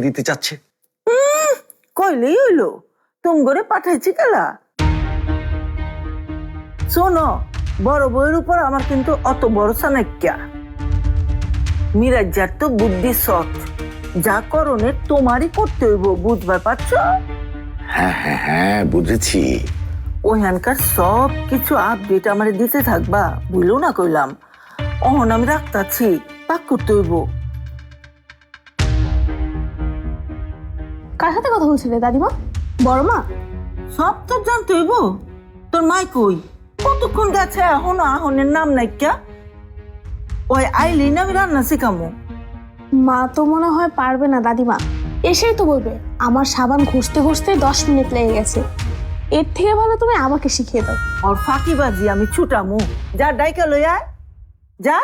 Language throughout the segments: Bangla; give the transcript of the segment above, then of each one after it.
দিতে চাচ্ছে। কইলেই হইলো, তুম করে পাঠাইছি কেলা। শোনো, বড় বউয়ের উপর আমার কিন্তু অত ভরসা নাই। মিরাজ্জার তো বুদ্ধি সৎ, যা করণে তোমারই করতে হইব, বুঝবার পারছ? হ্যাঁ হ্যাঁ হ্যাঁ, বুঝেছি। ওখানকার সব কিছু আপডেট আমারে দিতে থাকবা, বুঝলো না কইলাম। অহন আমি রাখতাছি, পাক করতে হইব। কার সাথে কথা বলছিলে দাদিমা? বড় মা? সব তো জানতে হইব। তোর মাই কই? কতক্ষণ গেছে এখনো আহনের নাম নাই ক্যা? ওই আইলেই না আমি রান্না শিখামো। মা তো মনে হয় পারবে না দাদিমা, এসেই তো বলবে আমার সাবান ঘষতে ঘষতে 10 মিনিট লেগে গেছে। এর থেকে ভালো তুমি আমাকে শিখিয়ে দাও। ওর ফাঁকিবাজি আমি ছুটামু। যা ডাইকা লই আয়, যা।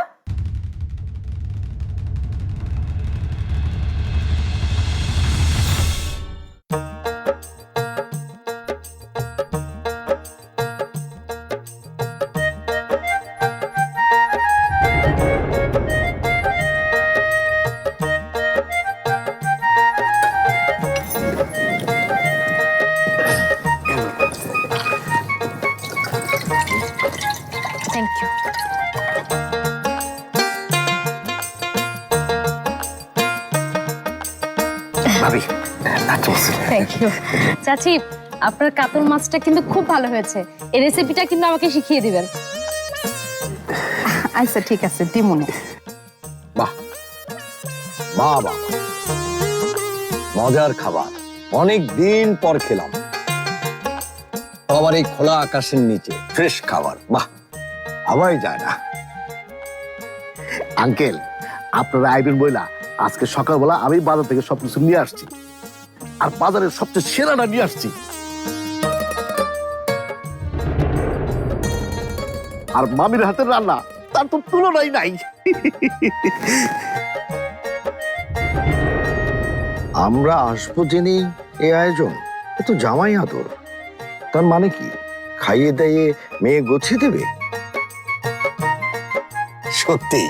Thank you. ভাবি, থ্যাংক ইউ চাচি, আপনার কাতল মাছটা কিন্তু খুব ভালো হয়েছে। এই রেসিপিটা কিন্তু আমাকে শিখিয়ে দিবেন। আচ্ছা ঠিক আছে, দিমুনে। বাহ বাহ বাহ, মজার খাবার, অনেক দিন পর খেলাম। আবার এই খোলা আকাশের নিচে ফ্রেশ খাবার, বাহ, ভাবাই যায় না। আঙ্কেল, আপনারা আইবেন বইলা আজকে সকালবেলা আমি বাজার থেকে সবকিছু নিয়ে আসছি, আর বাজারের সবচেয়ে সেরাটা নিয়ে আসছি। আর মামির হাতের রান্না তার তো তুলনাই নাই। আমরা আসবো জেনে এই আয়োজন, এ তো জামাই আদর। তার মানে কি, খাইয়ে দাইয়ে মেয়ে গোছিয়ে দেবে? সত্যি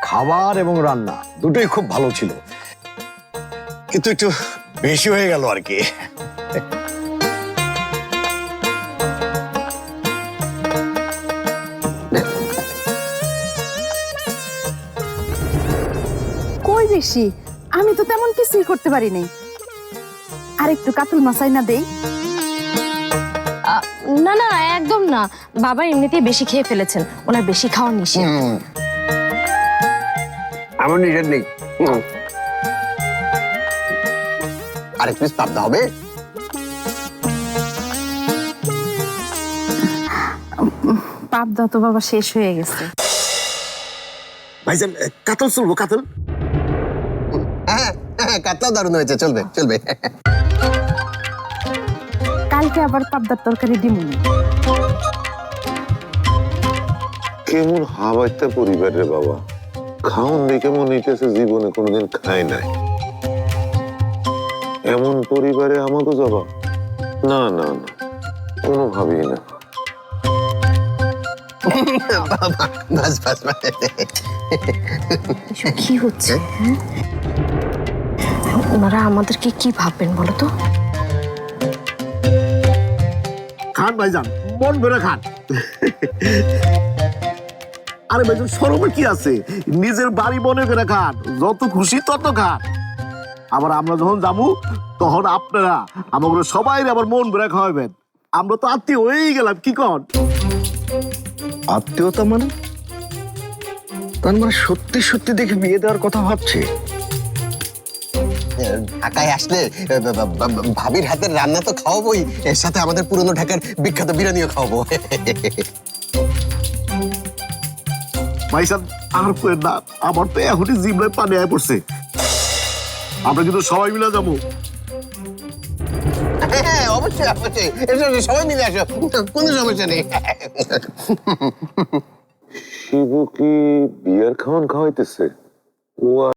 খাবার এবং রান্না দুটোই খুব ভালো ছিল, কিন্তু একটু বেশি হয়ে গেল আর কি। কই বেশি? আমি তো তেমন কিছুই করতে পারি নাই। আর একটু কাতল মাছাই না দেই? না না, একদম না। বাবা এমনিতেই বেশি খেয়ে ফেলেছেন, ওনার বেশি খাওয়ার নিষেধ। আমার নিষেধ নেই। আরেক পিস পাবদা হবে? পাবদা তো বাবা শেষ হয়ে গেছে। ভাইজান, কাতল চলবো? কাতল হ্যাঁ হ্যাঁ, কাতলাও দারুণ হয়েছে, চলবে চলবে। কালকে আবার পাবদার তরকারি দিমুনে। কেমন হাবাইতে পরিবার রে বাবা, খাওন দেখে মনে হইতেছে জীবনে কোনোদিন খায় নাই। এমন পরিবারে আমাকে যাবা? না না না, কোনোভাবেই না। বাস বাস বাস। এসব কি হচ্ছে? ওনারা আমাদেরকে কি ভাববেন বলো তো? খান ভাইজান, মন ভরে খান। আরে ভাইজান, শরমের কি আছে? নিজের বাড়ি মনে করে খান, যত খুশি তত খান। আবার আমরা যখন যাবো তখন আপনারা আমাকে সবাই আবার মন ভরে খাওয়াবেন। আমরা তো আত্মীয় হয়েই গেলাম, কি কন? আত্মীয়তা মানে? তার মানে সত্যি সত্যি দেখে বিয়ে দেওয়ার কথা ভাবছে? ঢাকায় আসলে ভাবির হাতের রান্না তো খাওয়াবোই, এর সাথে আমাদের পুরনো ঢাকার বিখ্যাত বিরিয়ানিও খাওয়াবো। ভাইজান, আর করেন না, আমার তো এখনই জিভে পানি আয় পড়ছে। আমরা কিন্তু সবাই মিলে যাবো। হ্যাঁ অবশ্যই অবশ্যই, এসো সবাই মিলে আসো, কোনো সমস্যা নেই। শিবু কি বিয়ার খাওয়ান খাওয়াইতেছে? ও